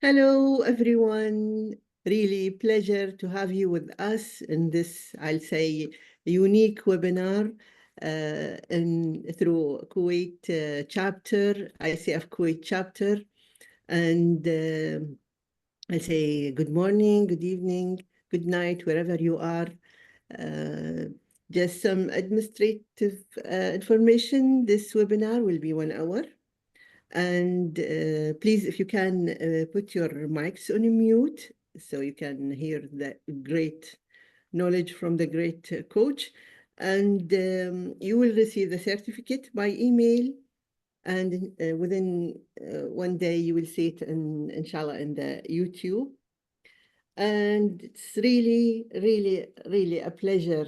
Hello, everyone. Really pleasure to have you with us in this, I'll say, unique webinar through Kuwait Chapter, ICF Kuwait Chapter. And I'll say good morning, good evening, good night, wherever you are. Uh, just some administrative information. This webinar will be 1 hour. And please, if you can, put your mics on mute so you can hear the great knowledge from the great coach. And you will receive the certificate by email. And within 1 day, you will see it, inshallah, in the YouTube. And it's really, really, really a pleasure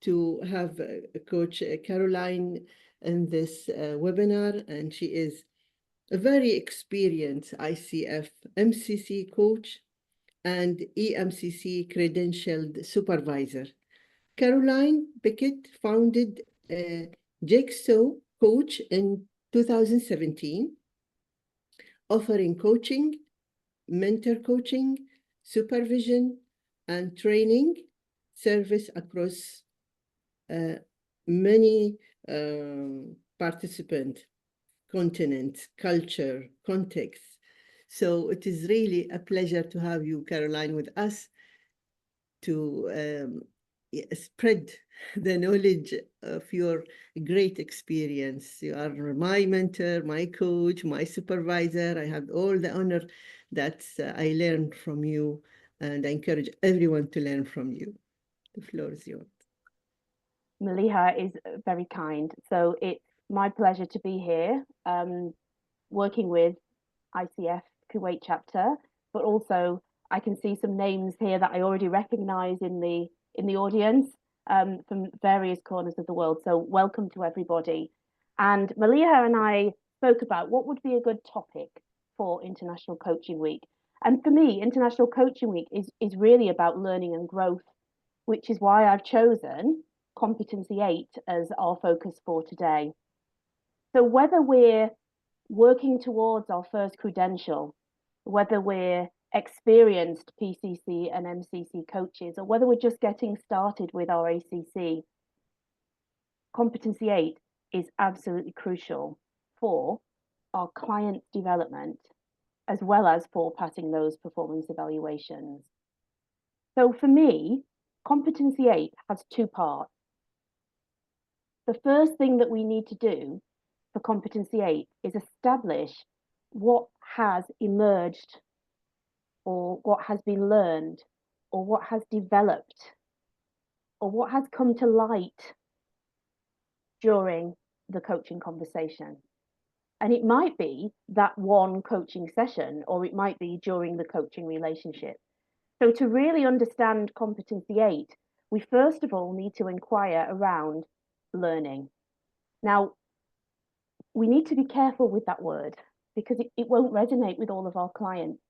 to have Coach Caroline in this webinar. And she is a very experienced ICF MCC coach and EMCC credentialed supervisor. Caroline Beckett founded Jigsaw Coach in 2017, offering coaching, mentor coaching, supervision, and training service across many participants, continent, culture, context. So it is really a pleasure to have you, Caroline, with us to spread the knowledge of your great experience. You are my mentor, my coach, my supervisor. I have all the honor that I learned from you, and I encourage everyone to learn from you. The floor is yours. Maliha is very kind. So it's my pleasure to be here, working with ICF Kuwait Chapter, but also I can see some names here that I already recognise in the audience from various corners of the world. So welcome to everybody. And Maliha and I spoke about what would be a good topic for International Coaching Week. And for me, International Coaching Week is really about learning and growth, which is why I've chosen Competency 8 as our focus for today. So whether we're working towards our first credential, whether we're experienced PCC and MCC coaches, or whether we're just getting started with our ACC, Competency 8 is absolutely crucial for our client development, as well as for passing those performance evaluations. So for me, Competency 8 has two parts. The first thing that we need to do for Competency 8 is establish what has emerged or what has been learned or what has developed or what has come to light during the coaching conversation. And it might be that one coaching session, or it might be during the coaching relationship. So to really understand Competency 8, we first of all need to inquire around learning. Now, we need to be careful with that word because it won't resonate with all of our clients.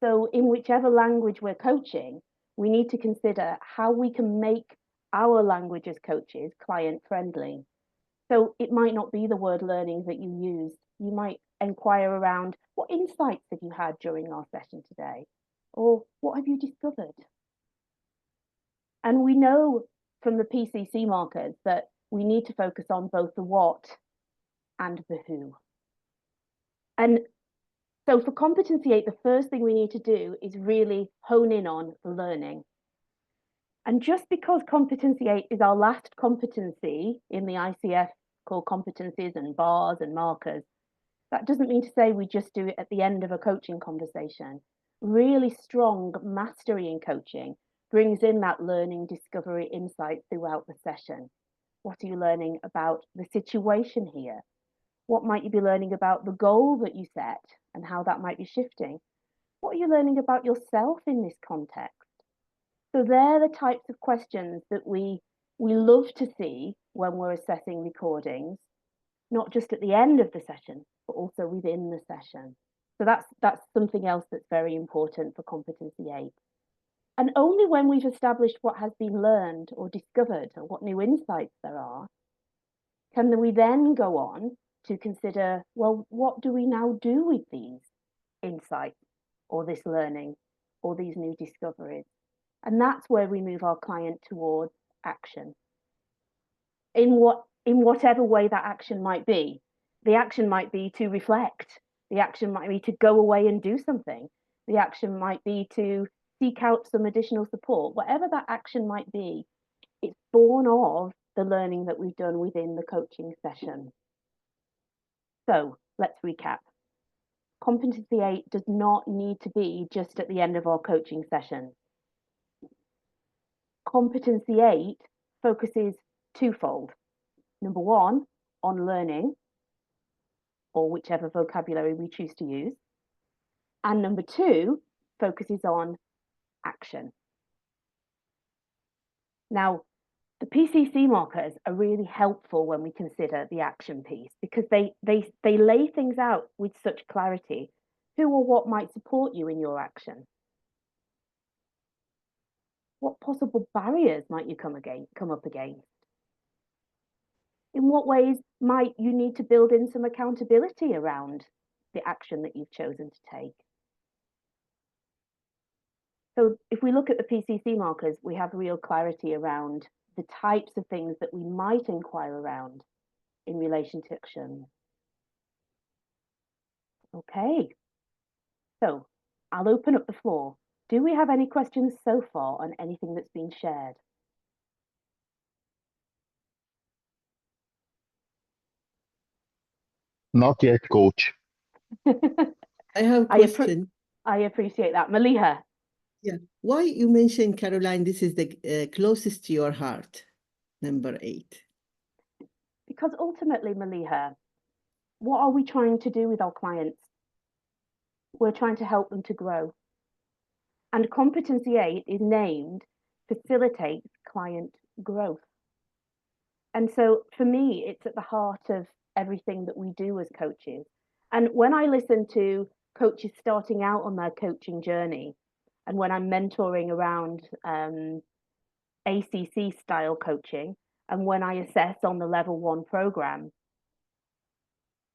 So in whichever language we're coaching, we need to consider how we can make our language as coaches client friendly. So it might not be the word learning that you use. You might inquire around what insights have you had during our session today? Or what have you discovered? And we know from the PCC markers that we need to focus on both the what and the who. And so for Competency 8, the first thing we need to do is really hone in on the learning. And just because Competency 8 is our last competency in the ICF called competencies and bars and markers, that doesn't mean to say we just do it at the end of a coaching conversation. Really strong mastery in coaching brings in that learning, discovery, insight throughout the session. What are you learning about the situation here? What might you be learning about the goal that you set and how that might be shifting? What are you learning about yourself in this context? So they're the types of questions that we love to see when we're assessing recordings, not just at the end of the session, but also within the session. So that's something else that's very important for Competency 8. And only when we've established what has been learned or discovered or what new insights there are, can we then go on to consider, well, what do we now do with these insights? or this learning or these new discoveries. And that's where we move our client towards action. In whatever way that action might be. The action might be to reflect. The action might be to go away and do something. The action might be to seek out some additional support. Whatever that action might be, it's born of the learning that we've done within the coaching session. So let's recap. Competency 8 does not need to be just at the end of our coaching session. Competency 8 focuses twofold. Number one, on learning, or whichever vocabulary we choose to use. And number two, focuses on action. Now, the PCC markers are really helpful when we consider the action piece because they lay things out with such clarity. Who or what might support you in your action? What possible barriers might you come up against? In what ways might you need to build in some accountability around the action that you've chosen to take? So if we look at the PCC markers, we have real clarity around the types of things that we might inquire around in relation to action. Okay, so I'll open up the floor. Do we have any questions so far on anything that's been shared? Not yet, coach. I have a question. I appreciate that. Maliha. Yeah. Why you mentioned, Caroline, this is the closest to your heart, number 8? Because ultimately, Maliha, what are we trying to do with our clients? We're trying to help them to grow. And Competency 8 is named Facilitates Client Growth. And so for me, it's at the heart of everything that we do as coaches. And when I listen to coaches starting out on their coaching journey, and when I'm mentoring around ACC style coaching, and when I assess on the level 1 program,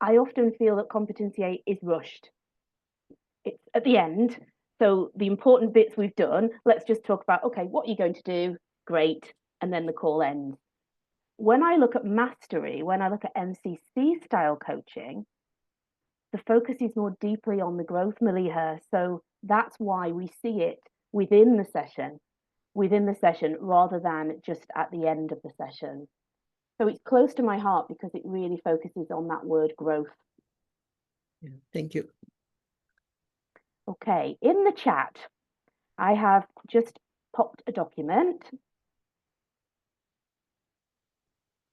I often feel that Competency 8 is rushed. It's at the end. So the important bits we've done, let's just talk about, okay, what are you going to do? Great. And then the call ends. When I look at mastery, when I look at MCC style coaching, the focus is more deeply on the growth, Maliha. So that's why we see it within the session, rather than just at the end of the session. So it's close to my heart because it really focuses on that word growth. Yeah, thank you. Okay, in the chat, I have just popped a document.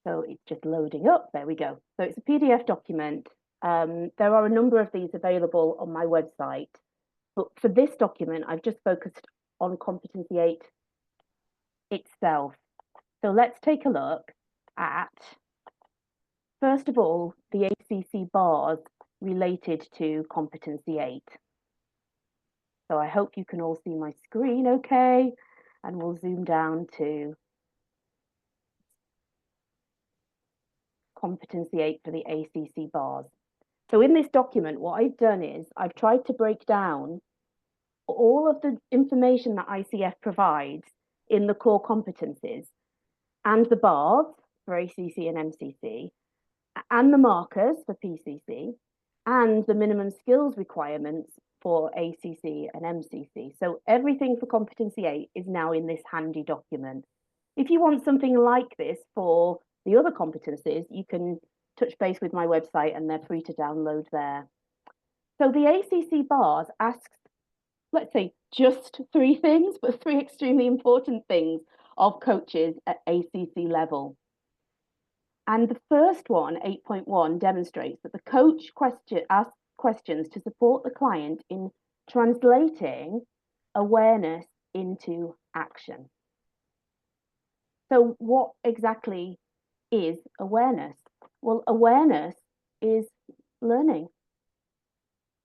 So it's just loading up. There we go. So it's a PDF document. There are a number of these available on my website. But for this document, I've just focused on Competency 8 itself. So let's take a look at, first of all, the ACC BARS related to Competency 8. So I hope you can all see my screen okay. And we'll zoom down to Competency 8 for the ACC BARS. So in this document, what I've done is I've tried to break down all of the information that ICF provides in the core competencies and the BARS for ACC and MCC and the markers for PCC and the minimum skills requirements for ACC and MCC. So everything for Competency 8 is now in this handy document. If you want something like this for the other competencies, you can touch base with my website and they're free to download there. So the ACC BARS asks, let's say, just 3 things, but 3 extremely important things of coaches at ACC level. And the first one, 8.1, demonstrates that the coach asks questions to support the client in translating awareness into action. So what exactly is awareness? Well, awareness is learning.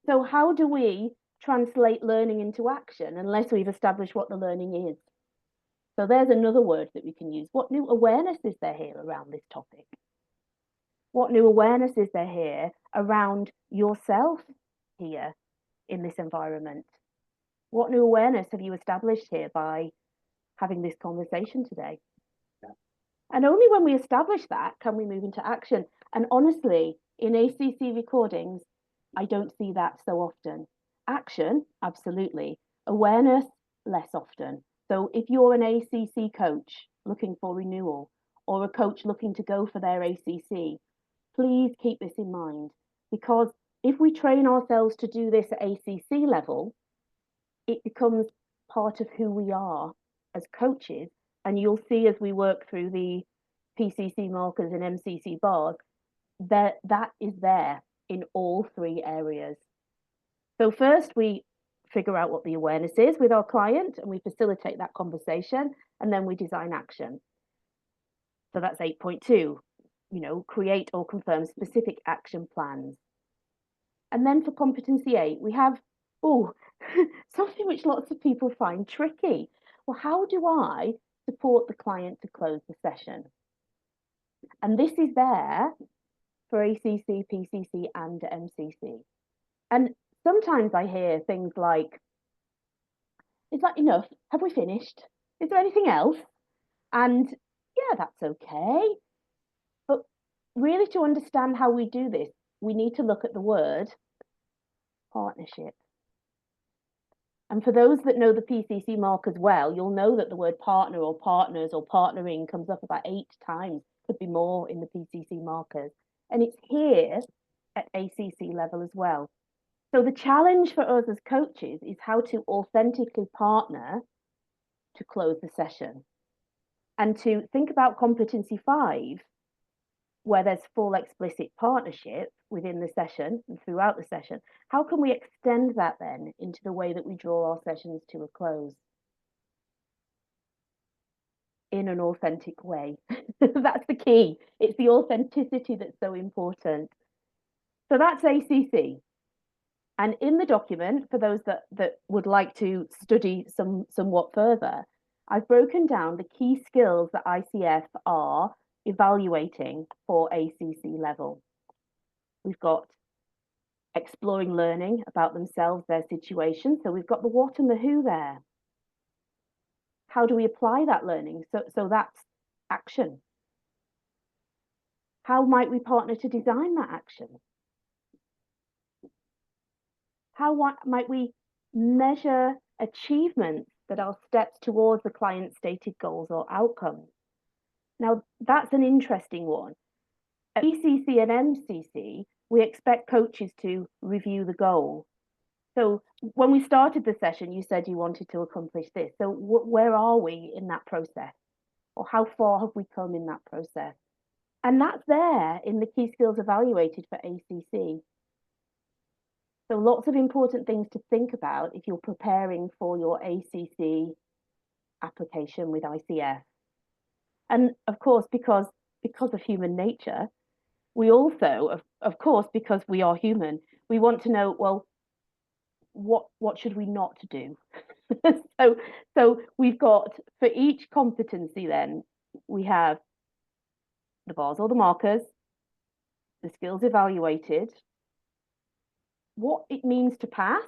So how do we translate learning into action unless we've established what the learning is? So there's another word that we can use. What new awareness is there here around this topic? What new awareness is there here around yourself here in this environment? What new awareness have you established here by having this conversation today? Yeah. And only when we establish that can we move into action. And honestly, in ACC recordings, I don't see that so often. Action, absolutely. Awareness, less often. So if you're an ACC coach looking for renewal, or a coach looking to go for their ACC, please keep this in mind, because if we train ourselves to do this at ACC level, it becomes part of who we are as coaches. And you'll see as we work through the PCC markers and MCC bars, that is there in all three areas. So first we figure out what the awareness is with our client and we facilitate that conversation, and then we design action. So that's 8.2, create or confirm specific action plans. And then for competency 8, we have, something which lots of people find tricky. Well, how do I support the client to close the session? And this is there for ACC, PCC, and MCC. And sometimes I hear things like, is that enough? Have we finished? Is there anything else? And yeah, that's okay. But really, to understand how we do this, we need to look at the word partnership. And for those that know the PCC markers well, you'll know that the word partner or partners or partnering comes up about 8 times, could be more in the PCC markers. And it's here at ACC level as well. So the challenge for us as coaches is how to authentically partner to close the session. And to think about competency 5, where there's full explicit partnership within the session and throughout the session, how can we extend that then into the way that we draw our sessions to a close? In an authentic way. That's the key. It's the authenticity that's so important. So that's ACC. And in the document, for those that would like to study somewhat further, I've broken down the key skills that ICF are evaluating for ACC level. We've got exploring learning about themselves, their situation. So we've got the what and the who there. How do we apply that learning? So that's action. How might we partner to design that action? How might we measure achievements that are steps towards the client's stated goals or outcomes? Now, that's an interesting one. At PCC and MCC, we expect coaches to review the goal. So when we started the session, you said you wanted to accomplish this. So where are we in that process? Or how far have we come in that process? And that's there in the key skills evaluated for ACC. So lots of important things to think about if you're preparing for your ACC application with ICF. And of course, because of human nature, we also, of course, because we are human, we want to know, well, what should we not do? So we've got, for each competency then, we have the bars or the markers, the skills evaluated, what it means to pass,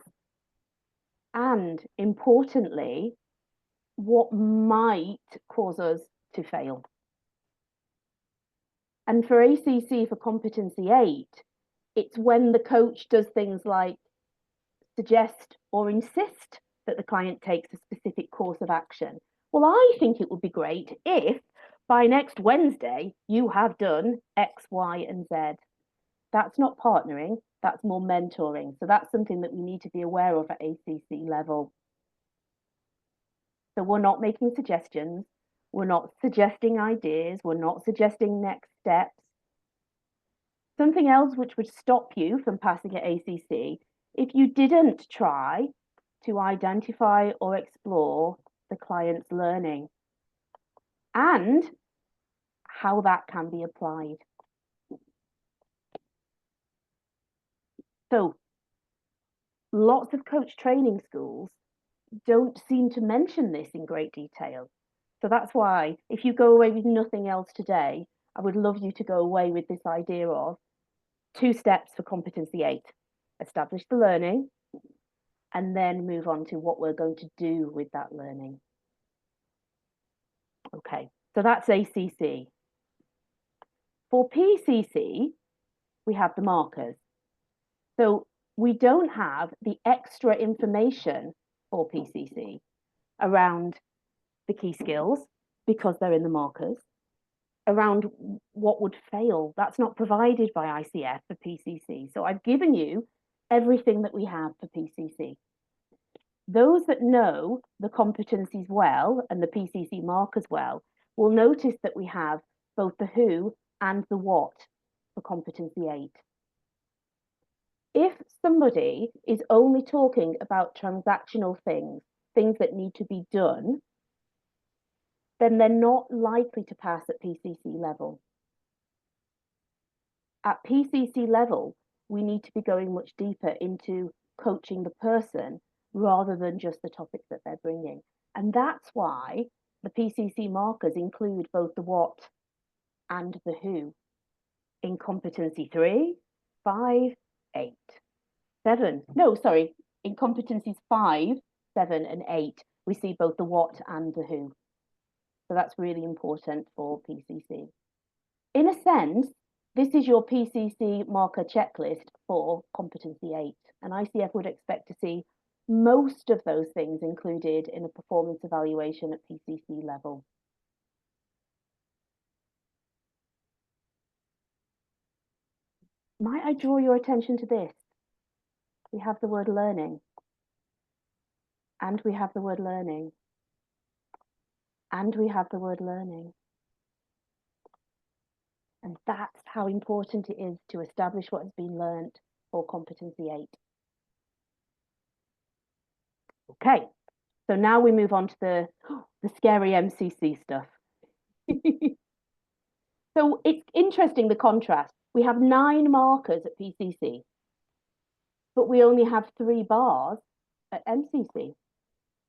and importantly, what might cause us to fail. And for ACC, for competency 8, it's when the coach does things like suggest or insist that the client takes a specific course of action. Well, I think it would be great if by next Wednesday you have done X, Y, and Z. That's not partnering, that's more mentoring. So that's something that we need to be aware of at ACC level. So we're not making suggestions, we're not suggesting ideas, we're not suggesting next steps. Something else which would stop you from passing at ACC, if you didn't try to identify or explore the client's learning and how that can be applied. So lots of coach training schools don't seem to mention this in great detail. So that's why if you go away with nothing else today, I would love you to go away with this idea of 2 steps for competency 8. Establish the learning, and then move on to what we're going to do with that learning. Okay, so that's ACC. For PCC, we have the markers. So we don't have the extra information for PCC around the key skills because they're in the markers, around what would fail. That's not provided by ICF for PCC. So I've given you everything that we have for PCC. Those that know the competencies well and the PCC markers well will notice that we have both the who and the what for competency 8. If somebody is only talking about transactional things, things that need to be done, then they're not likely to pass at PCC level. At PCC level, we need to be going much deeper into coaching the person rather than just the topics that they're bringing. And that's why the PCC markers include both the what and the who in competency 3, 5, 8, 7. No, sorry, in competencies 5, 7, and 8, we see both the what and the who. So that's really important for PCC. In a sense, this is your PCC marker checklist for competency 8, and ICF would expect to see most of those things included in a performance evaluation at PCC level. Might I draw your attention to this? We have the word learning, and we have the word learning, and we have the word learning. And that's how important it is to establish what has been learnt for competency 8. Okay, so now we move on to the scary MCC stuff. So it's interesting, the contrast. We have 9 markers at PCC, but we only have 3 bars at MCC.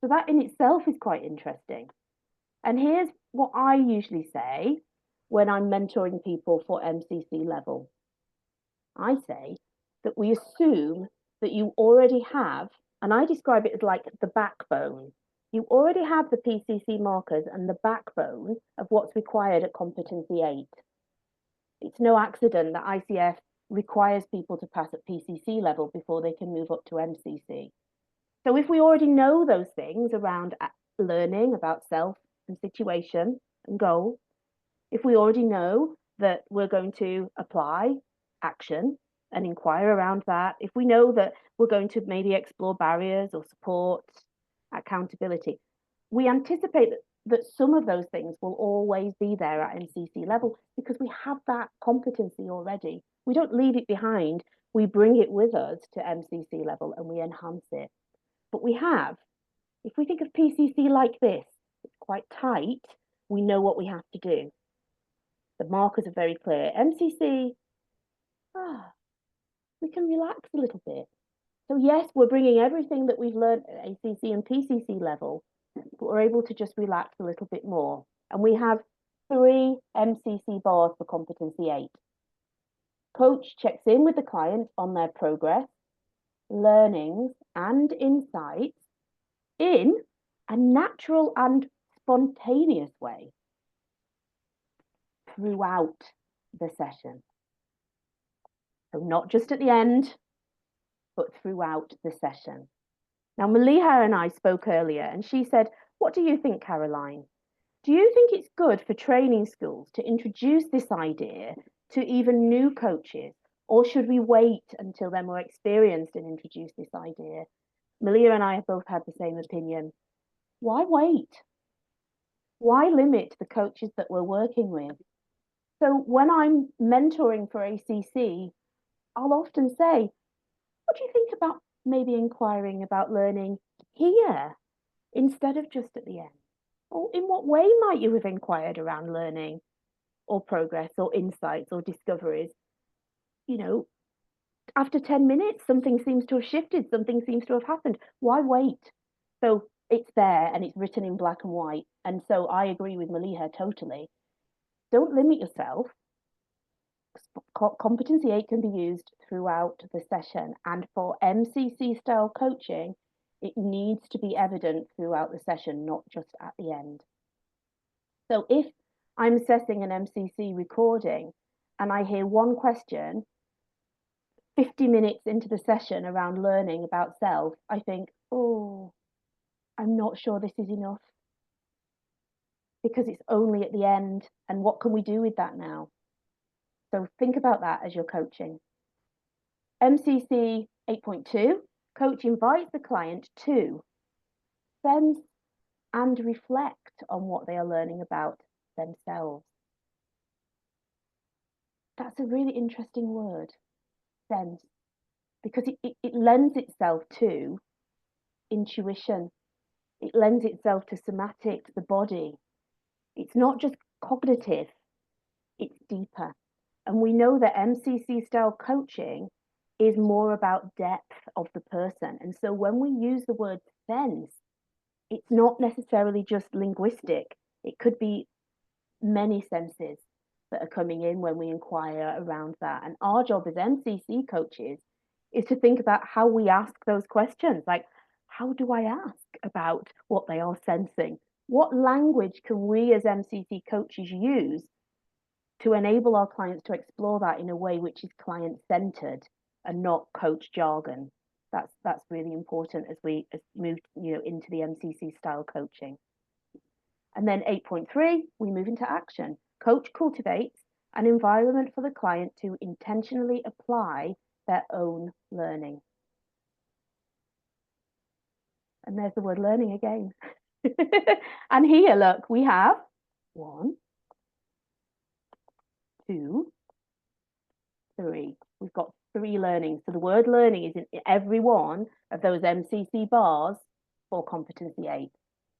So that in itself is quite interesting. And here's what I usually say when I'm mentoring people for MCC level. I say that we assume that you already have, and I describe it as like the backbone. You already have the PCC markers and the backbone of what's required at competency 8. It's no accident that ICF requires people to pass at PCC level before they can move up to MCC. So if we already know those things around learning about self and situation and goal, if we already know that we're going to apply action and inquire around that, if we know that we're going to maybe explore barriers or support, accountability, we anticipate that some of those things will always be there at MCC level because we have that competency already. We don't leave it behind. We bring it with us to MCC level and we enhance it. But we have, if we think of PCC like this, it's quite tight. We know what we have to do. The markers are very clear. MCC, we can relax a little bit. So yes, we're bringing everything that we've learned at ACC and PCC level, but we're able to just relax a little bit more. And we have 3 MCC bars for competency 8. Coach checks in with the client on their progress, learnings, and insights in a natural and spontaneous way throughout the session. So not just at the end, but throughout the session. Now, Maliha and I spoke earlier, and she said, what do you think, Caroline? Do you think it's good for training schools to introduce this idea to even new coaches, or should we wait until they're more experienced and introduce this idea? Maliha and I have both had the same opinion. Why wait? Why limit the coaches that we're working with? So when I'm mentoring for ACC, I'll often say, what do you think about maybe inquiring about learning here instead of just at the end? Or in what way might you have inquired around learning or progress or insights or discoveries? You know, after 10 minutes, something seems to have shifted, something seems to have happened. Why wait? So it's there and it's written in black and white. And so I agree with Maliha totally. Don't limit yourself. Competency 8 can be used throughout the session. And for MCC style coaching, It needs to be evident throughout the session, not just at the end. So if I'm assessing an MCC recording and I hear one question 50 minutes into the session around learning about self, I think, oh, I'm not sure this is enough because it's only at the end. And what can we do with that now? So think about that as you're coaching. MCC 8.2, coach invites the client to sense and reflect on what they are learning about themselves. That's a really interesting word, sense, because it lends itself to intuition. It lends itself to somatics, the body. It's not just cognitive, it's deeper. And we know that MCC style coaching is more about depth of the person. And so when we use the word sense, it's not necessarily just linguistic. It could be many senses that are coming in when we inquire around that. And our job as MCC coaches is to think about how we ask those questions. Like, how do I ask about what they are sensing? What language can we as MCC coaches use to enable our clients to explore that in a way which is client-centered and not coach jargon? That's really important as we move into the MCC style coaching. And then 8.3, we move into action. Coach cultivates an environment for the client to intentionally apply their own learning. And there's the word learning again. And here, look, we have 1, 2, 3. We've got 3 learnings. So the word learning is in every one of those MCC bars for Competency 8.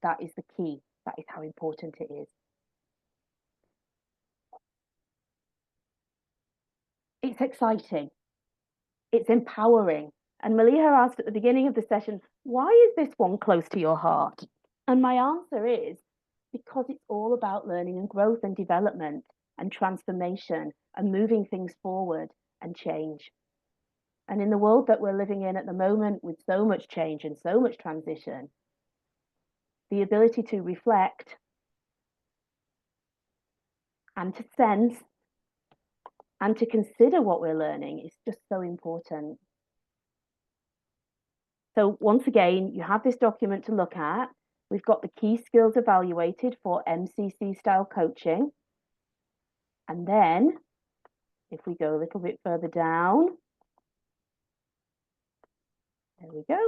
That is the key. That is how important it is. It's exciting. It's empowering. And Maliha asked at the beginning of the session, why is this one close to your heart? And my answer is because it's all about learning and growth and development and transformation and moving things forward and change. And in the world that we're living in at the moment with so much change and so much transition, the ability to reflect and to sense and to consider what we're learning is just so important. So once again, you have this document to look at. We've got the key skills evaluated for MCC style coaching. And then if we go a little bit further down, there we go,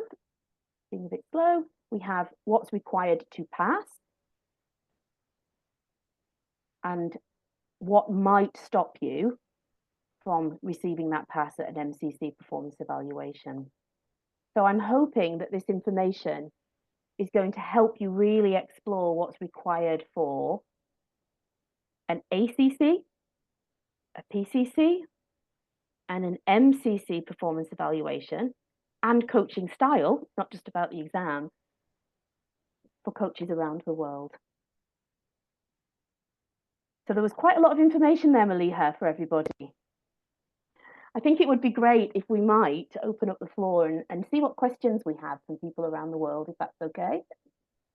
being a bit slow, we have what's required to pass and what might stop you from receiving that pass at an MCC performance evaluation. So I'm hoping that this information is going to help you really explore what's required for an ACC, a PCC, and an MCC performance evaluation and coaching style, not just about the exam, for coaches around the world. So there was quite a lot of information there, Maliha, for everybody. I think it would be great if we might open up the floor and see what questions we have from people around the world, if that's okay.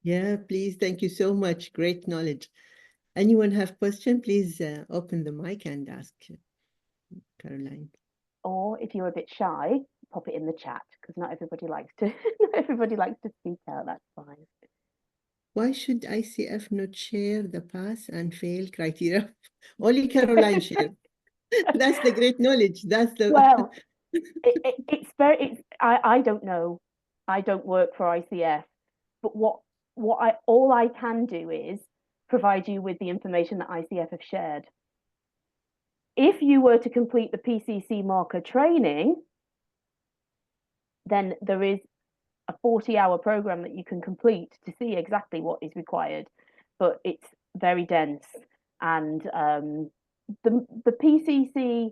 Yeah, please. Thank you so much. Great knowledge. Anyone have question, please open the mic and ask Caroline. Or if you're a bit shy, pop it in the chat, because not everybody likes to speak out. That's fine. Why should ICF not share the pass and fail criteria? Only Caroline share. That's the great knowledge. That's the well. I don't know. I don't work for ICF, but all I can do is provide you with the information that ICF have shared. If you were to complete the PCC marker training, then there is a 40-hour program that you can complete to see exactly what is required, but it's very dense. And the PCC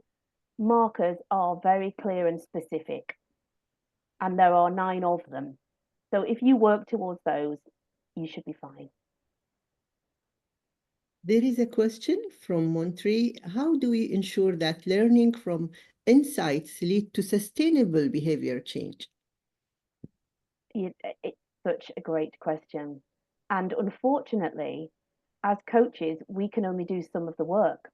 markers are very clear and specific, and there are 9 of them. So if you work towards those, you should be fine. There is a question from Monterey. How do we ensure that learning from insights lead to sustainable behavior change? It's such a great question. And unfortunately, as coaches, we can only do some of the work.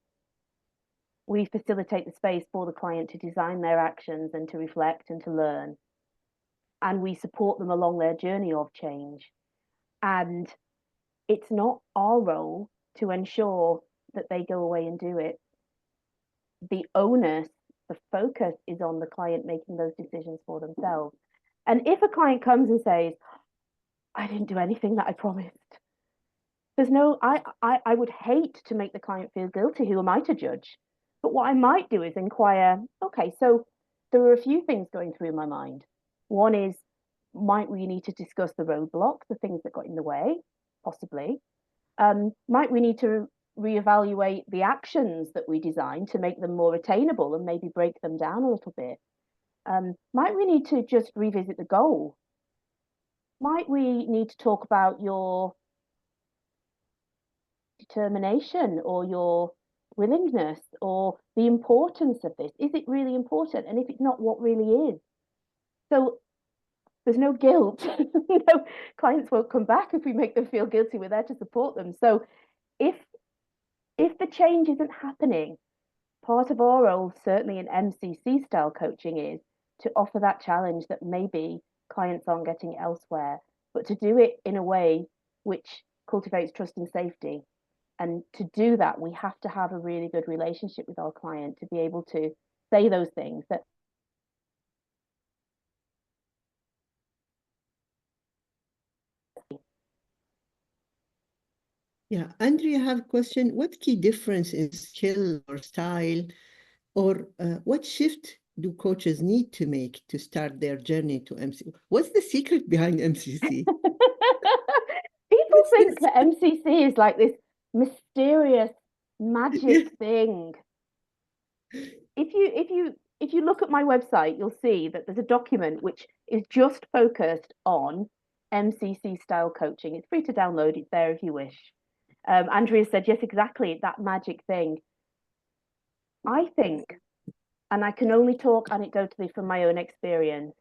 We facilitate the space for the client to design their actions and to reflect and to learn. And we support them along their journey of change. And it's not our role to ensure that they go away and do it. The onus, the focus is on the client making those decisions for themselves. And if a client comes and says, I didn't do anything that I promised, there's no, I would hate to make the client feel guilty. Who am I to judge? But what I might do is inquire, okay, so there are a few things going through my mind. One is, might we need to discuss the roadblocks, the things that got in the way, possibly? Might we need to reevaluate the actions that we design to make them more attainable and maybe break them down a little bit? Might we need to just revisit the goal? Might we need to talk about your determination or your willingness or the importance of this? Is it really important? And if it's not, what really is? So there's no guilt. No, clients won't come back if we make them feel guilty. We're there to support them. So if the change isn't happening, part of our role, certainly in MCC style coaching, is to offer that challenge that maybe clients aren't getting elsewhere, but to do it in a way which cultivates trust and safety. And to do that, we have to have a really good relationship with our client to be able to say those things that Yeah, Andrea, I have a question. What key difference in skill or style, or what shift do coaches need to make to start their journey to MCC? What's the secret behind MCC? people think that MCC is like this mysterious magic thing. If you look at my website, you'll see that there's a document which is just focused on MCC style coaching. It's free to download. It's there if you wish. Andrea said, yes, exactly, that magic thing. I think, and I can only talk anecdotally from my own experience,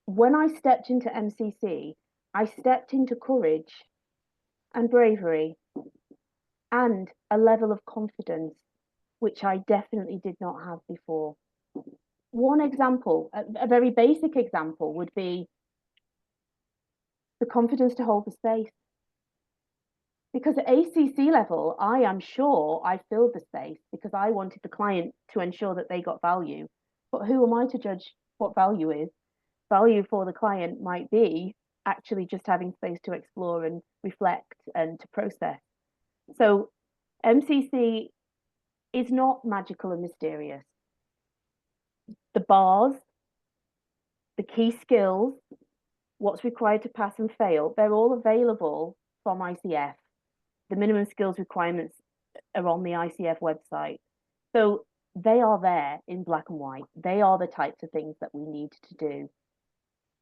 when I stepped into MCC, I stepped into courage and bravery and a level of confidence, which I definitely did not have before. One example, a very basic example, would be the confidence to hold the space. Because at ACC level, I am sure I filled the space because I wanted the client to ensure that they got value. But who am I to judge what value is? Value for the client might be actually just having space to explore and reflect and to process. So MCC is not magical and mysterious. The bars, the key skills, what's required to pass and fail, they're all available from ICF. The minimum skills requirements are on the ICF website. So they are there in black and white. They are the types of things that we need to do.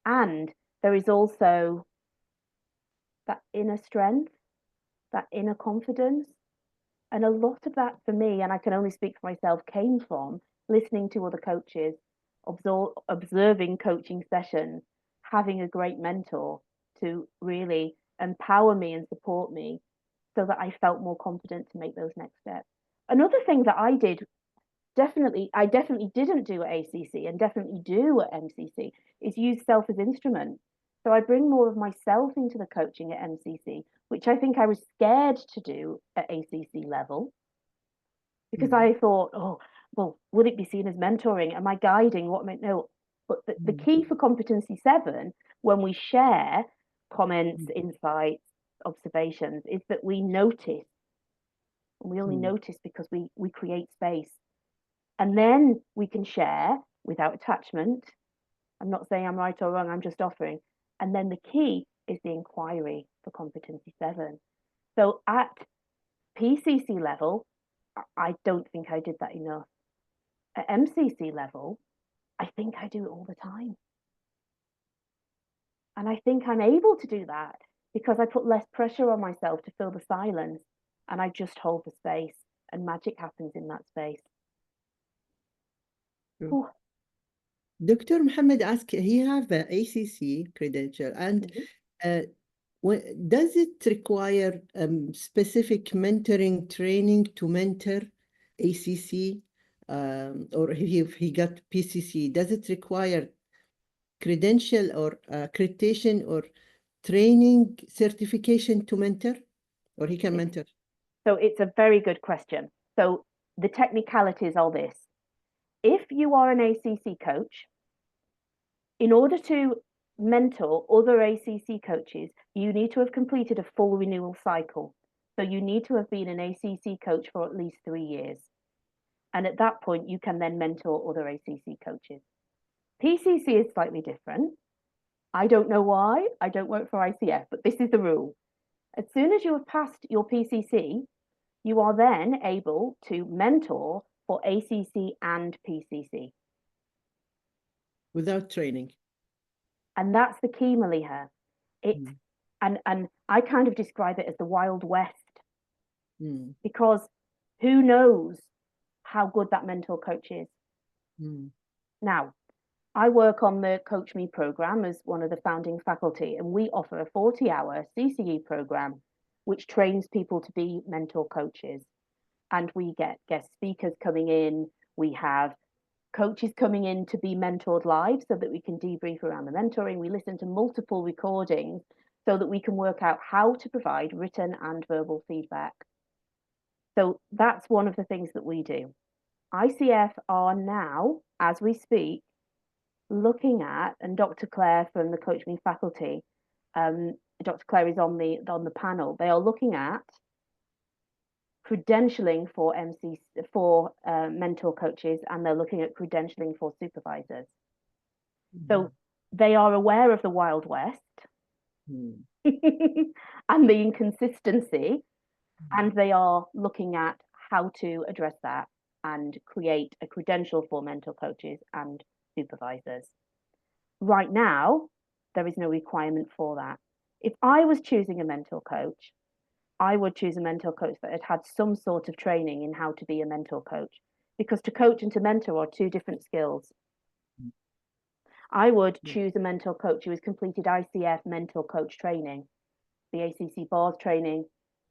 And there is also that inner strength, that inner confidence. And a lot of that for me, and I can only speak for myself, came from listening to other coaches, observing coaching sessions, having a great mentor to really empower me and support me so that I felt more confident to make those next steps. Another thing that I definitely didn't do at ACC and definitely do at MCC is use self as instrument. So I bring more of myself into the coaching at MCC, which I think I was scared to do at ACC level because I thought, oh, well, would it be seen as mentoring? Am I guiding? What am I? No. But the key for Competency 7, when we share comments, insights, observations, is that we notice. And we only notice because we create space. And then we can share without attachment. I'm not saying I'm right or wrong, I'm just offering. And then the key is the inquiry for Competency 7. So at PCC level, I don't think I did that enough. At MCC level, I think I do it all the time. And I think I'm able to do that because I put less pressure on myself to fill the silence and I just hold the space and magic happens in that space. Dr. Muhammad asked, he have a ACC credential, and does it require specific mentoring training to mentor ACC, or if he got PCC, does it require credential or accreditation or training certification to mentor, or he can mentor? So it's a very good question. So the technicalities are this. If you are an ACC coach, in order to mentor other ACC coaches, you need to have completed a full renewal cycle. So you need to have been an ACC coach for at least 3 years. And at that point, you can then mentor other ACC coaches. PCC is slightly different. I don't know why. I don't work for ICF, but this is the rule. As soon as you have passed your PCC, you are then able to mentor for ACC and PCC. Without training. And that's the key, Maliha. It's and I kind of describe it as the Wild West, because who knows how good that mentor coach is. Now, I work on the Coach Me program as one of the founding faculty, and we offer a 40-hour CCE program which trains people to be mentor coaches. And we get guest speakers coming in. We have coaches coming in to be mentored live so that we can debrief around the mentoring. We listen to multiple recordings so that we can work out how to provide written and verbal feedback. So that's one of the things that we do. ICF are now, as we speak, looking at, and Dr. Claire from the Coach Me faculty, Dr. Claire is on the panel. They are looking at credentialing for mentor coaches, and they're looking at credentialing for supervisors. So they are aware of the Wild West and the inconsistency, and they are looking at how to address that and create a credential for mentor coaches and supervisors. Right now, there is no requirement for that. If I was choosing a mentor coach, I would choose a mentor coach that had had some sort of training in how to be a mentor coach, because to coach and to mentor are two different skills. I would choose a mentor coach who has completed ICF mentor coach training, the ACC BARS training,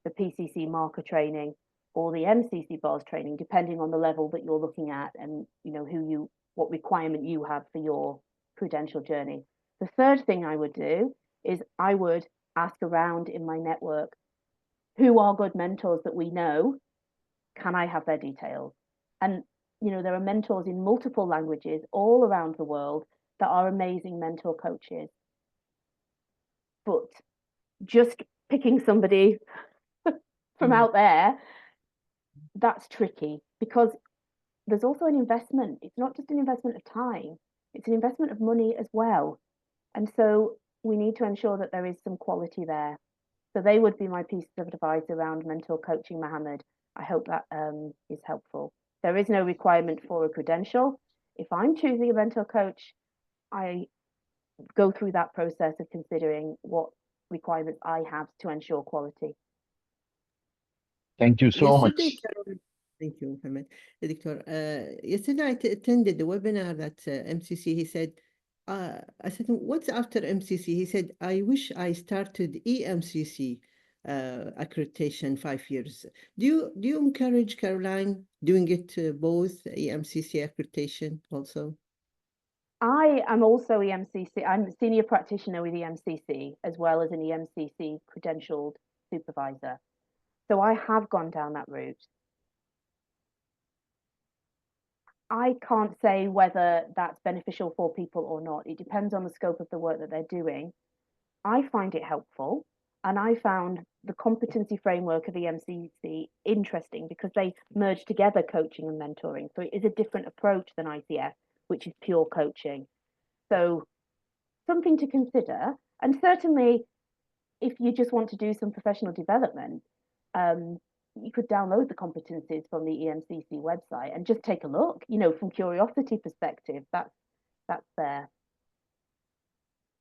the PCC marker training, or the MCC BARS training, depending on the level that you're looking at and what requirement you have for your credential journey. The third thing I would do is I would ask around in my network, who are good mentors that we know? Can I have their details? And there are mentors in multiple languages all around the world that are amazing mentor coaches. But just picking somebody from out there, that's tricky, because there's also an investment. It's not just an investment of time, it's an investment of money as well. And so we need to ensure that there is some quality there. So they would be my pieces of advice around mentor coaching, Mohammed. I hope that is helpful. There is no requirement for a credential. If I'm choosing a mentor coach, I go through that process of considering what requirements I have to ensure quality. Thank you so much. Thank you, Mohammed. Yesterday I attended the webinar at MCC. He said, I said, what's after MCC? He said, I wish I started EMCC accreditation 5 years. Do you encourage, Caroline, doing it both EMCC accreditation also? I am also EMCC. I'm a senior practitioner with EMCC as well as an EMCC credentialed supervisor. So I have gone down that route. I can't say whether that's beneficial for people or not. It depends on the scope of the work that they're doing. I find it helpful, and I found the competency framework of EMCC interesting because they merge together coaching and mentoring. So it is a different approach than ICF, which is pure coaching. So something to consider. And certainly, if you just want to do some professional development, you could download the competencies from the EMCC website and just take a look, from curiosity perspective, that's there.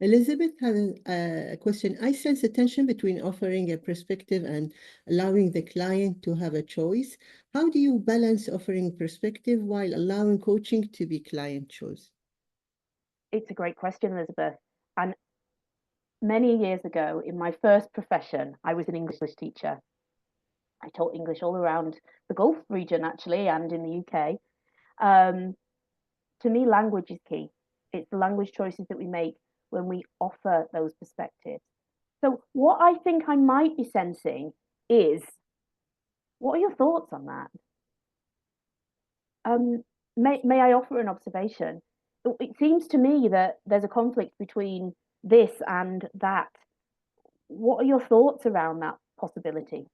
Elizabeth has a question. I sense a tension between offering a perspective and allowing the client to have a choice. How do you balance offering perspective while allowing coaching to be client choice? It's a great question, Elizabeth. And many years ago, in my first profession, I was an English teacher. I taught English all around the Gulf region, actually, and in the UK. To me, language is key. It's the language choices that we make when we offer those perspectives. So what I think I might be sensing is, what are your thoughts on that? May I offer an observation? It seems to me that there's a conflict between this and that. What are your thoughts around that possibility?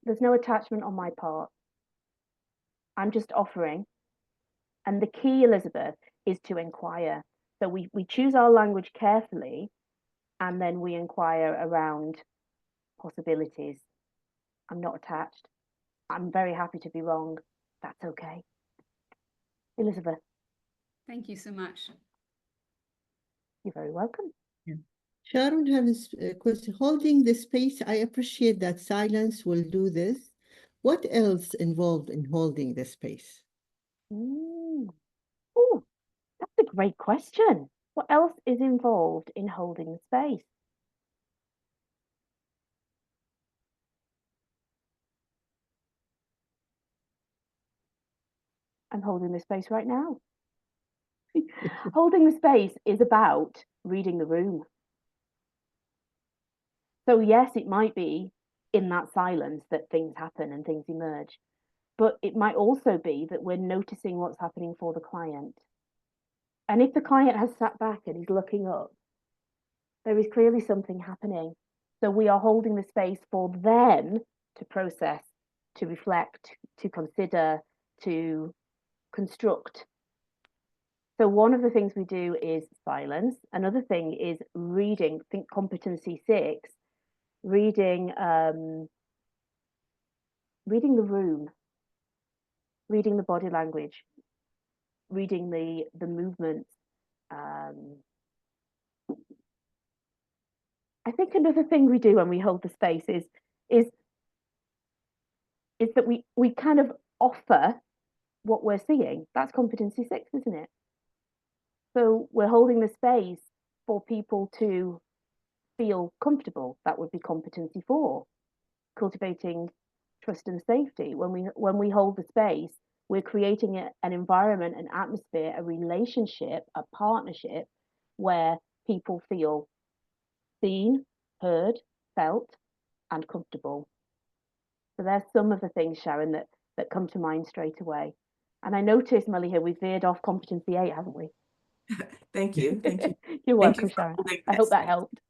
There's no attachment on my part. I'm just offering. And the key, Elizabeth, is to inquire. So we choose our language carefully, and then we inquire around possibilities. I'm not attached. I'm very happy to be wrong. That's okay. Elizabeth. Thank you so much. You're very welcome. Yeah. Sharon has a question. Holding the space, I appreciate that silence will do this. What else involved in holding the space? Oh, that's a great question. What else is involved in holding the space? I'm holding the space right now. Holding the space is about reading the room. So yes, it might be in that silence that things happen and things emerge, but it might also be that we're noticing what's happening for the client. And if the client has sat back and is looking up, there is clearly something happening. So we are holding the space for them to process, to reflect, to consider, to construct. So one of the things we do is silence. Another thing is reading. Think Competency 6, reading the room, reading the body language, reading the movements. I think another thing we do when we hold the space is that we kind of offer what we're seeing. That's Competency 6, isn't it? So we're holding the space for people to feel comfortable. That would be Competency 4, cultivating trust and safety. When we hold the space, we're creating an environment, an atmosphere, a relationship, a partnership where people feel seen, heard, felt, and comfortable. So there's some of the things, Sharon, that come to mind straight away. And I noticed, Maliha, we veered off Competency 8, haven't we? Thank you. Thank you. You're welcome, for Sharon. holding I this hope that space. helped.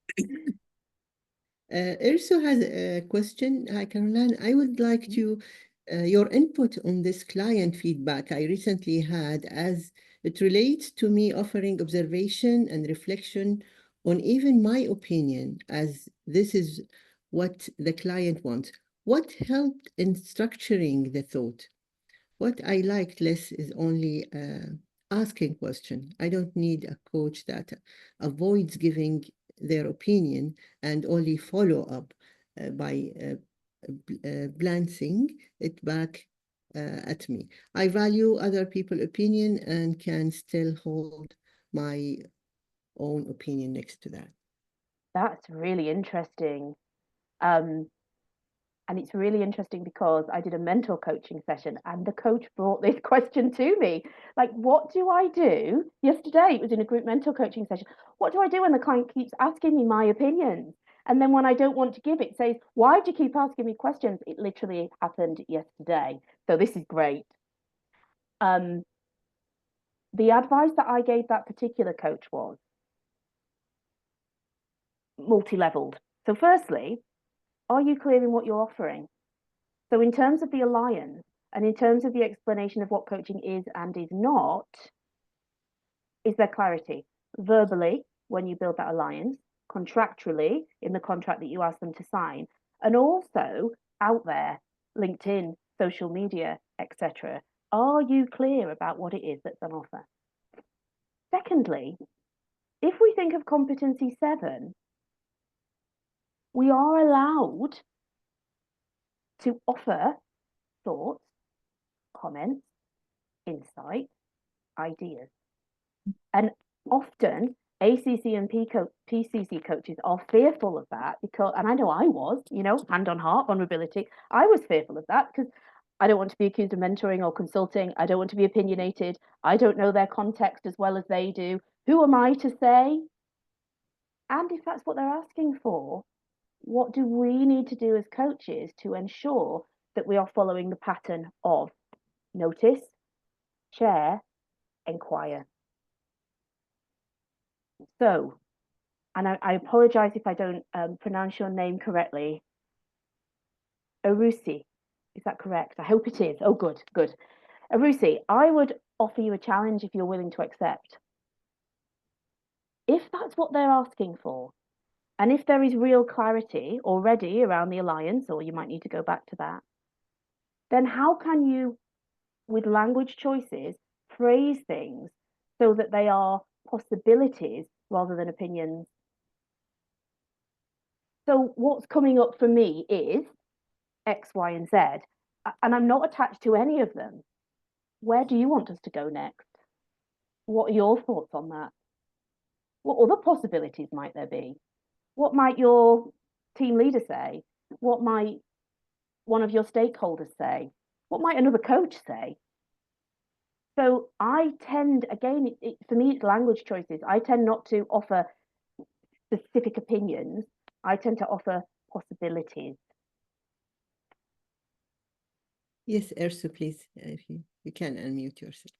Urso has a question. Hi, Caroline. I would like to your input on this client feedback I recently had, as it relates to me offering observation and reflection on even my opinion, as this is what the client wants. What helped in structuring the thought? What I liked less is only asking question. I don't need a coach that avoids giving their opinion and only follow up by glancing it back at me. I value other people's opinion and can still hold my own opinion next to that. That's really interesting. And it's really interesting because I did a mentor coaching session and the coach brought this question to me. Like, what do I do? Yesterday, it was in a group mentor coaching session. What do I do when the client keeps asking me my opinions? And then when I don't want to give it, says, why do you keep asking me questions? It literally happened yesterday. So this is great. The advice that I gave that particular coach was multi-leveled. So firstly, are you clear in what you're offering? So in terms of the alliance and in terms of the explanation of what coaching is and is not, is there clarity? Verbally, when you build that alliance, contractually, in the contract that you ask them to sign, and also out there, LinkedIn, social media, etc. Are you clear about what it is that's on offer? Secondly, if we think of Competency 7, we are allowed to offer thoughts, comments, insight, ideas. And often ACC and PCC coaches are fearful of that because, and I know I was, hand on heart, vulnerability. I was fearful of that because I don't want to be accused of mentoring or consulting. I don't want to be opinionated. I don't know their context as well as they do. Who am I to say? And if that's what they're asking for, what do we need to do as coaches to ensure that we are following the pattern of notice, share, inquire? So, and I apologize if I don't pronounce your name correctly. Arusi, is that correct? I hope it is. Oh, good, good. Arusi, I would offer you a challenge if you're willing to accept. If that's what they're asking for, and if there is real clarity already around the alliance, or you might need to go back to that, then how can you, with language choices, phrase things so that they are possibilities rather than opinions? So what's coming up for me is X, Y, and Z, and I'm not attached to any of them. Where do you want us to go next? What are your thoughts on that? What other possibilities might there be? What might your team leader say? What might one of your stakeholders say? What might another coach say? So I tend, again, for me, it's language choices. I tend not to offer specific opinions. I tend to offer possibilities. Yes, Ersu, please, if you can unmute yourself.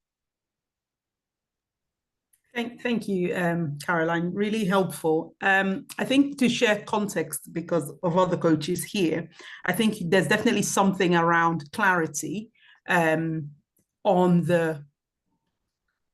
Thank you, Caroline. Really helpful. I think to share context because of other coaches here, I think there's definitely something around clarity on the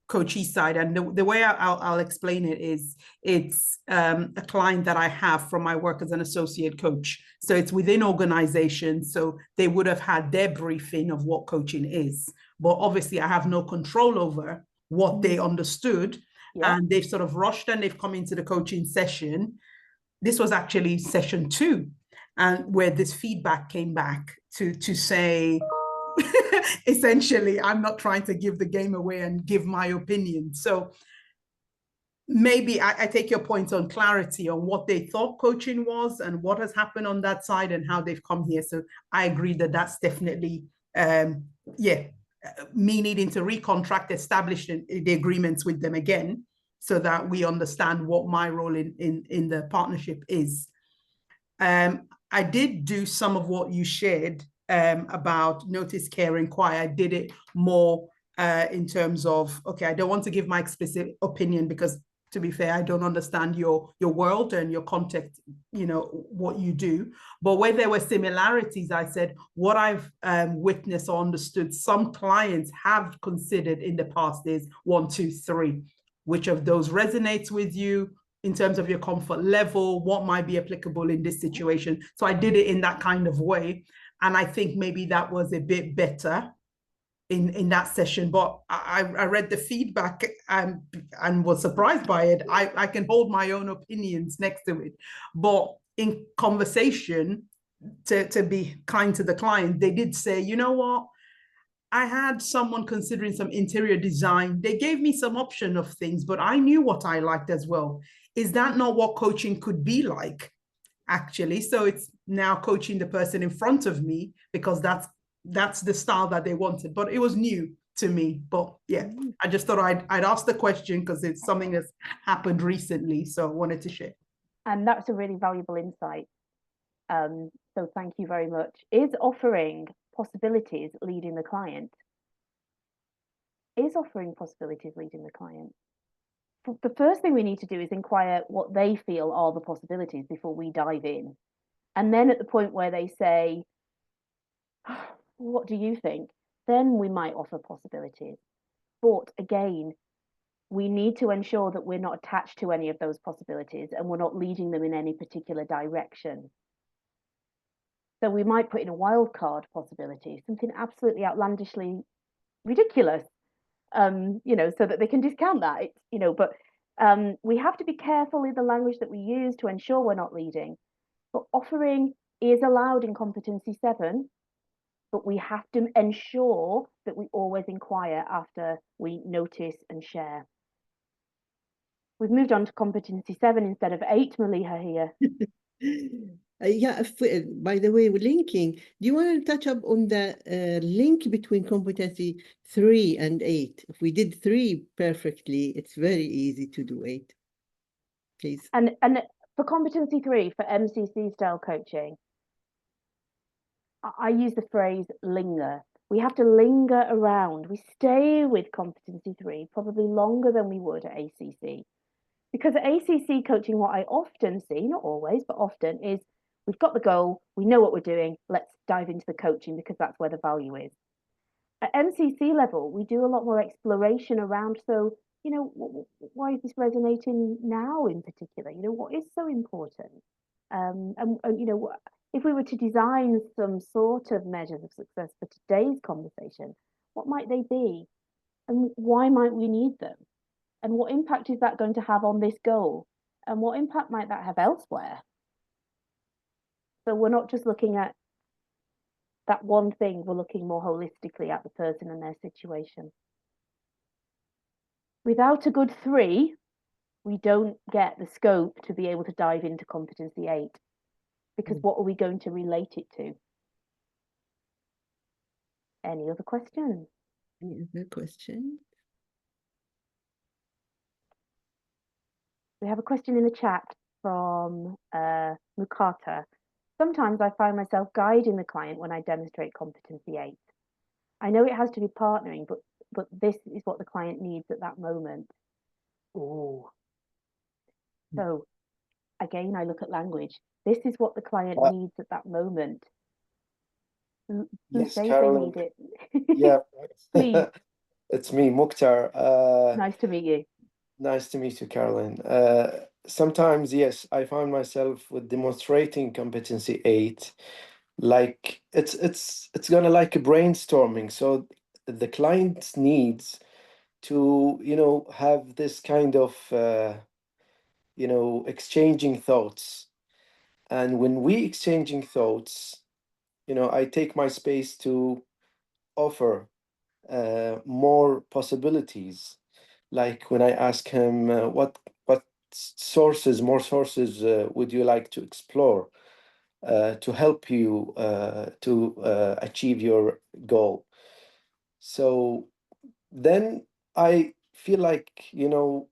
coachee side. And the way I'll explain it is it's a client that I have from my work as an associate coach. So it's within organizations. So they would have had their briefing of what coaching is. But obviously I have no control over what they understood. Yeah. And they've sort of rushed and they've come into the coaching session. This was actually session 2, and where this feedback came back to say, essentially, I'm not trying to give the game away and give my opinion. So maybe I take your point on clarity on what they thought coaching was and what has happened on that side and how they've come here. So I agree that that's definitely, me needing to recontract, establish the agreements with them again, so that we understand what my role in the partnership is. I did do some of what you shared about notice, care, inquire. I did it more in terms of, okay, I don't want to give my explicit opinion because, to be fair, I don't understand your world and your context, what you do. But where there were similarities, I said, what I've witnessed or understood some clients have considered in the past is 1, 2, 3. Which of those resonates with you in terms of your comfort level? What might be applicable in this situation? So I did it in that kind of way. And I think maybe that was a bit better in that session, but I read the feedback and was surprised by it. I can hold my own opinions next to it, but in conversation, to be kind to the client, they did say, you know what, I had someone considering some interior design. They gave me some option of things, but I knew what I liked as well. Is that not what coaching could be like, actually? So it's now coaching the person in front of me because that's the style that they wanted, but it was new to me. But yeah, I just thought I'd ask the question because it's something that's happened recently, so I wanted to share. And that's a really valuable insight. So thank you very much. Is offering possibilities leading the client? Is offering possibilities leading the client? The first thing we need to do is inquire what they feel are the possibilities before we dive in. And then at the point where they say, what do you think? Then we might offer possibilities. But again, we need to ensure that we're not attached to any of those possibilities and we're not leading them in any particular direction. So we might put in a wild card possibility, something absolutely outlandishly ridiculous, so that they can discount that, but we have to be careful in the language that we use to ensure we're not leading. But offering is allowed in Competency 7, but we have to ensure that we always inquire after we notice and share. We've moved on to competency 7 instead of 8, Maliha here. Yeah, by the way, linking, do you want to touch up on the link between competency 3 and 8? If we did 3 perfectly, it's very easy to do 8. Please. And for competency 3, for MCC style coaching, I use the phrase linger. We have to linger around. We stay with competency 3 probably longer than we would at ACC. Because at ACC coaching, what I often see, not always, but often, is we've got the goal, we know what we're doing, let's dive into the coaching because that's where the value is. At MCC level, we do a lot more exploration around, so, you know, why is this resonating now in particular? You know, what is so important? And you know, if we were to design some sort of measures of success for today's conversation, what might they be? And why might we need them? And what impact is that going to have on this goal? And what impact might that have elsewhere? So we're not just looking at that one thing, we're looking more holistically at the person and their situation. Without a good 3, we don't get the scope to be able to dive into competency 8. Because what are we going to relate it to? Any other questions? Any other questions? We have a question in the chat from Mukata. Sometimes I find myself guiding the client when I demonstrate competency 8. I know it has to be partnering, but this is what the client needs at that moment. Oh. So again, I look at language. This is what the client needs at that moment. Who Yes, says Caroline. they need it? Yeah, Please. it's me, Mukhtar. Nice to meet you. Nice to meet you, Caroline. Sometimes, yes, I find myself with demonstrating competency 8, like it's gonna like a brainstorming. So the client needs to, you know, have this kind of you know, exchanging thoughts. And when we exchanging thoughts, you know, I take my space to offer more possibilities. Like when I ask him, what sources, more sources would you like to explore to help you to achieve your goal? So then I feel like, you know,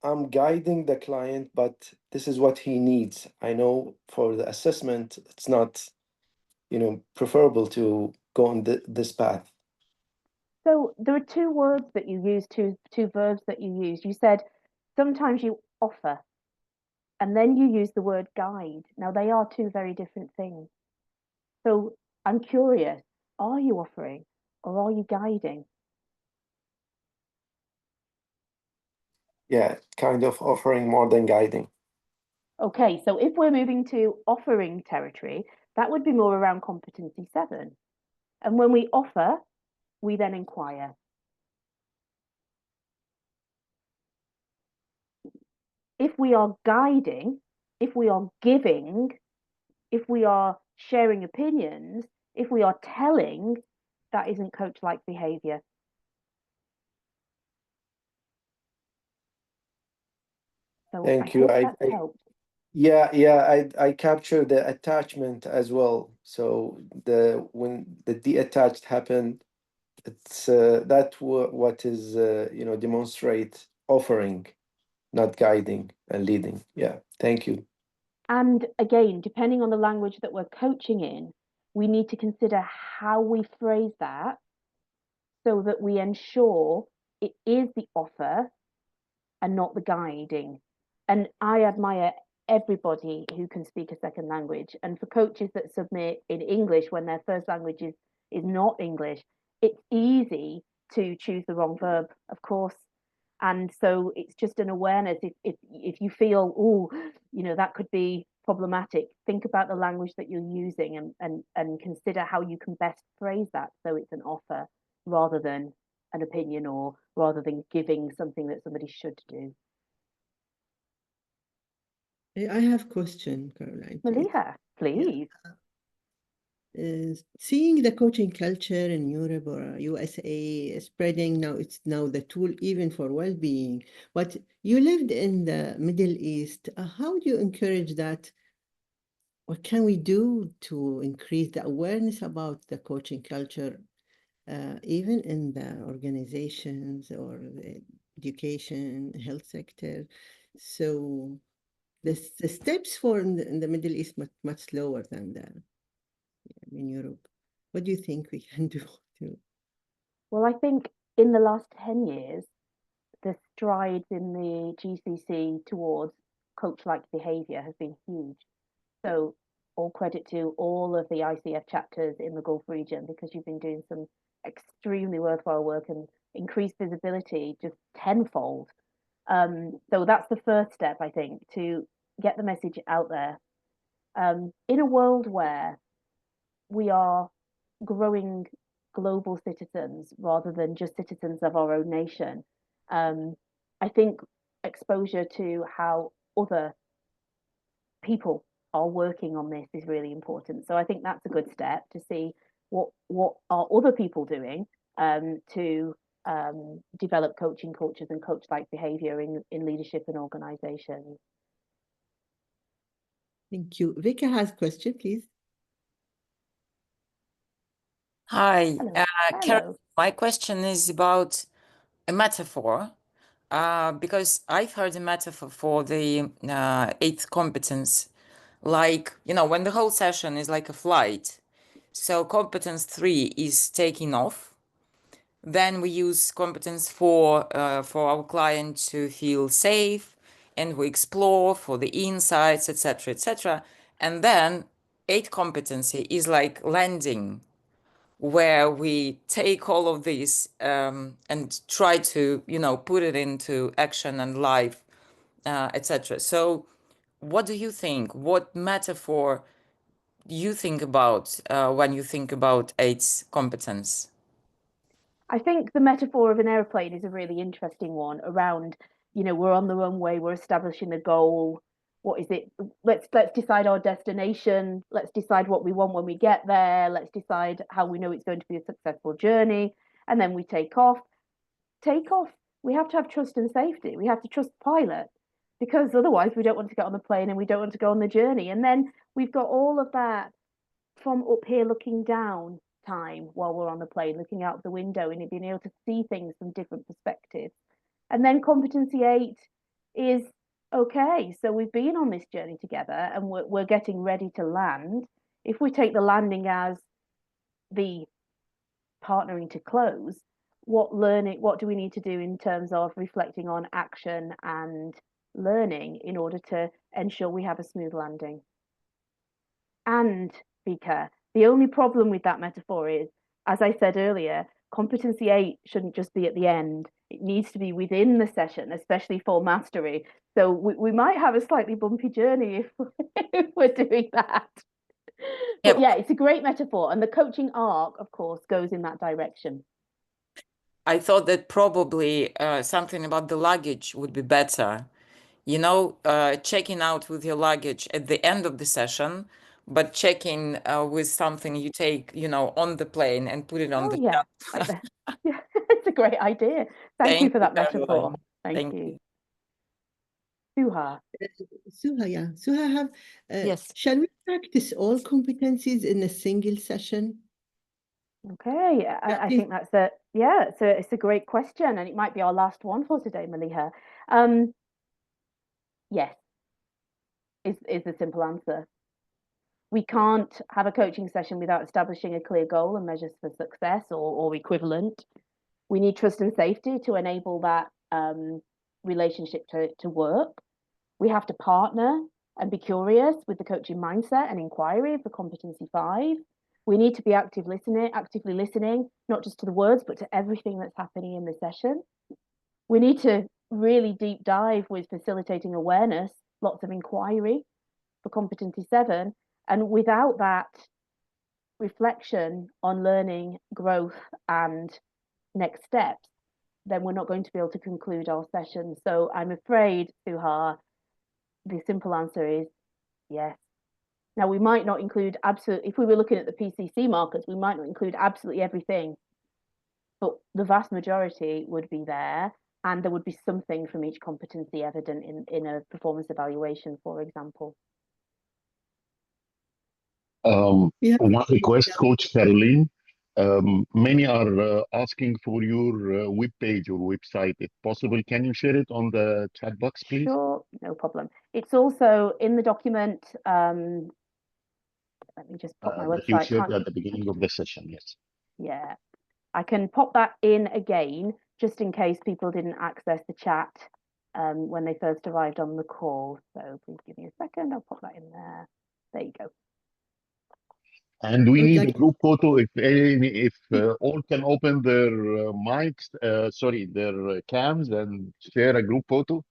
I'm guiding the client, but this is what he needs. I know for the assessment, it's not, you know, preferable to go on this path. So there are 2 words that you use, two verbs that you use. You said sometimes you offer, and then you use the word guide. Now they are 2 very different things. So I'm curious, are you offering or are you guiding? Yeah, kind of offering more than guiding. Okay, so if we're moving to offering territory, that would be more around competency 7. And when we offer, we then inquire. If we are guiding, if we are giving, if we are sharing opinions, if we are telling, that isn't coach-like behavior. So Thank I you. hope that helped. Yeah, I capture the attachment as well. So when the detached happened, it's what is you know, demonstrate offering, not guiding and leading. Yeah, thank you. And again, depending on the language that we're coaching in, we need to consider how we phrase that so that we ensure it is the offer and not the guiding. And I admire everybody who can speak a second language. And for coaches that submit in English when their first language is not English, it's easy to choose the wrong verb, of course. And so it's just an awareness. If you feel, oh, you know, that could be problematic, think about the language that you're using and consider how you can best phrase that so it's an offer rather than an opinion or rather than giving something that somebody should do. I have a question, Caroline. Maliha, please. seeing the coaching culture in Europe or USA spreading now, it's now the tool even for well-being. But you lived in the Middle East. How do you encourage that? What can we do to increase the awareness about the coaching culture, even in the organizations or the education, health sector? So the steps for in the Middle East much slower than in Europe. What do you think we can do to? Well, I think in the last 10 years, the strides in the GCC towards coach-like behaviour has been huge. So all credit to all of the ICF chapters in the Gulf region, because you've been doing some extremely worthwhile work and increased visibility just tenfold. So that's the first step, I think, to get the message out there. In a world where we are growing global citizens rather than just citizens of our own nation, I think exposure to how other people are working on this is really important. So I think that's a good step to see what are other people doing to develop coaching cultures and coach-like behavior in leadership and organizations. Thank you. Vika has a question, please. Hi, Hello. Carol, my question is about a metaphor, because I've heard a metaphor for the eighth competence, like, when the whole session is like a flight. So competence 3 is taking off. Then we use competence 4 for our client to feel safe, and we explore for the insights, etc., etc. And then eighth competency is like landing, where we take all of this and try to, put it into action and life, etc. So what do you think? What metaphor do you think about when you think about eighth competence? I think the metaphor of an airplane is a really interesting one around, we're on the runway, we're establishing a goal. What is it? Let's decide our destination. Let's decide what we want when we get there. Let's decide how we know it's going to be a successful journey. And then we take off. We have to have trust and safety. We have to trust the pilot, because otherwise we don't want to get on the plane and we don't want to go on the journey. And then we've got all of that from up here looking down time while we're on the plane, looking out the window and being able to see things from different perspectives. And then competency 8 is, okay, so we've been on this journey together and we're getting ready to land. If we take the landing as the partnering to close, what do we need to do in terms of reflecting on action and learning in order to ensure we have a smooth landing? And Vika, the only problem with that metaphor is, as I said earlier, competency 8 shouldn't just be at the end. It needs to be within the session, especially for mastery. So we might have a slightly bumpy journey if we're doing that. But yeah, it's a great metaphor. And the coaching arc, of course, goes in that direction. I thought that probably something about the luggage would be better. Checking out with your luggage at the end of the session, but checking with something you take, on the plane and put it on the yeah. shelf. Yeah, it's a great idea. Thank you for that metaphor. Caroline. Thank you. Suha. Suha, yeah. Suha, Yes. Shall we practice all competencies in a single session? Okay, I think that's it's a great question, and it might be our last one for today, Maliha. Yes, is the simple answer. We can't have a coaching session without establishing a clear goal and measures for success or equivalent. We need trust and safety to enable that relationship to work. We have to partner and be curious with the coaching mindset and inquiry for competency 5. We need to be actively listening, not just to the words, but to everything that's happening in the session. We need to really deep dive with facilitating awareness, lots of inquiry for competency 7. And without that reflection on learning, growth, and next steps, then we're not going to be able to conclude our session. So I'm afraid, Suha, the simple answer is yes. Now, we might not include absolutely, if we were looking at the PCC markers, we might not include absolutely everything, but the vast majority would be there, and there would be something from each competency evident in a performance evaluation, for example. Yeah. One request, Coach Caroline. Many are asking for your web page or website. If possible, can you share it on the chat box, please? Sure, no problem. It's also in the document. Let me just put my That you website. shared at the beginning of the session, yes. Yeah, I can pop that in again, just in case people didn't access the chat when they first arrived on the call. So please give me a second, I'll pop that in there. There you go. And we I would need like a group photo if all can open their mics, their cams and share a group photo.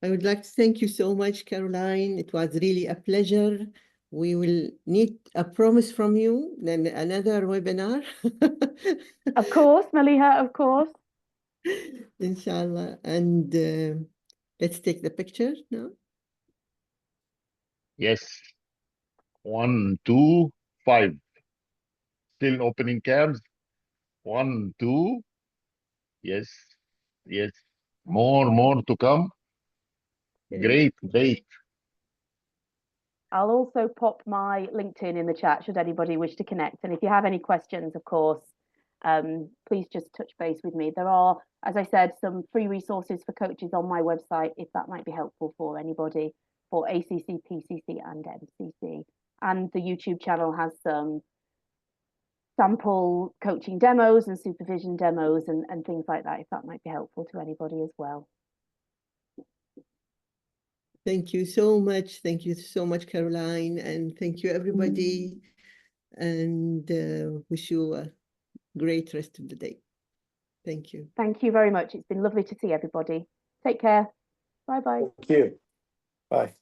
I would like to thank you so much, Caroline. It was really a pleasure. We will need a promise from you, then another webinar. Of course, Maliha, of course. Inshallah. And let's take the picture now. Yes. 1, 2, 5. Still opening cams. 1, 2. Yes. Yes. More to come. Great. I'll also pop my LinkedIn in the chat should anybody wish to connect. And if you have any questions, of course, please just touch base with me. There are, as I said, some free resources for coaches on my website, if that might be helpful for anybody, for ACC, PCC and MCC. And the YouTube channel has some sample coaching demos and supervision demos and things like that, if that might be helpful to anybody as well. Thank you so much. Thank you so much, Caroline. And thank you, everybody. And wish you a great rest of the day. Thank you. Thank you very much. It's been lovely to see everybody. Take care. Bye-bye. Thank you. Bye.